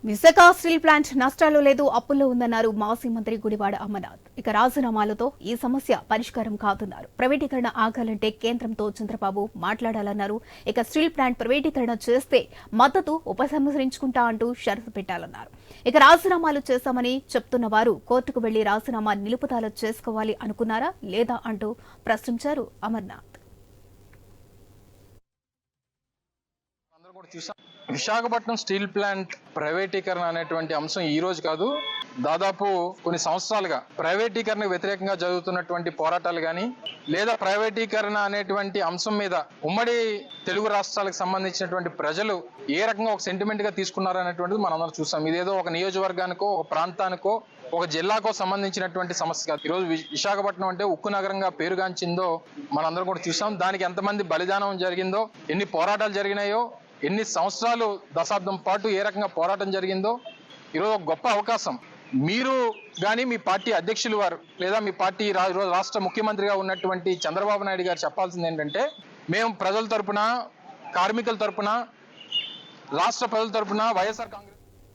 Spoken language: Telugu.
విశాఖ స్టీల్ ప్లాంట్ నష్టాలు లేదు, అప్పుల్లో ఉందన్నారు మాజీ మంత్రి గుడివాడ అమర్నాథ్. ఇక రాజీనామాలతో ఈ సమస్య పరిష్కారం కాదన్నారు. ప్రైవేటీకరణ ఆగాలంటే కేంద్రంతో చంద్రబాబు మాట్లాడాలన్నారు. ఇక స్టీల్ ప్లాంట్ ప్రైవేటీకరణ చేస్తే మద్దతు ఉపసంహరించుకుంటా అంటూ షరతు పెట్టాలన్నారు. ఇక రాజీనామాలు చేశామని చెప్తున్న వారు కోర్టుకు వెళ్లి రాజీనామా నిలుపుదల చేసుకోవాలి అనుకున్నారా లేదా అంటూ ప్రశ్నించారు అమర్నాథ్. విశాఖపట్నం స్టీల్ ప్లాంట్ ప్రైవేటీకరణ అనేటువంటి అంశం ఈ రోజు కాదు, దాదాపు కొన్ని సంవత్సరాలుగా ప్రైవేటీకరణ వ్యతిరేకంగా జరుగుతున్నటువంటి పోరాటాలు కానీ లేదా ప్రైవేటీకరణ అనేటువంటి అంశం మీద ఉమ్మడి తెలుగు రాష్ట్రాలకు సంబంధించినటువంటి ప్రజలు ఏ రకంగా ఒక సెంటిమెంట్ గా తీసుకున్నారు అనేటువంటిది మనందరం చూసాం. ఇదేదో ఒక నియోజకవర్గానికో ఒక ప్రాంతానికో ఒక జిల్లాకో సంబంధించినటువంటి సమస్య కాదు. ఈరోజు విశాఖపట్నం అంటే ఉక్కు నగరంగా పేరుగాంచిందో మనందరం కూడా చూసాం. దానికి ఎంతమంది బలిదానం జరిగిందో, ఎన్ని పోరాటాలు జరిగినాయో, ఎన్ని సంవత్సరాలు దశాబ్దం పాటు ఏ రకంగా పోరాటం జరిగిందో ఈరోజు ఒక గొప్ప అవకాశం. మీరు కానీ మీ పార్టీ అధ్యక్షులు వారు లేదా మీ పార్టీ రాష్ట్ర ముఖ్యమంత్రిగా ఉన్నటువంటి చంద్రబాబు నాయుడు గారు చెప్పాల్సింది ఏంటంటే, మేము ప్రజల తరపున, కార్మికుల తరపున, రాష్ట్ర ప్రజల తరపున వైఎస్ఆర్ కాంగ్రెస్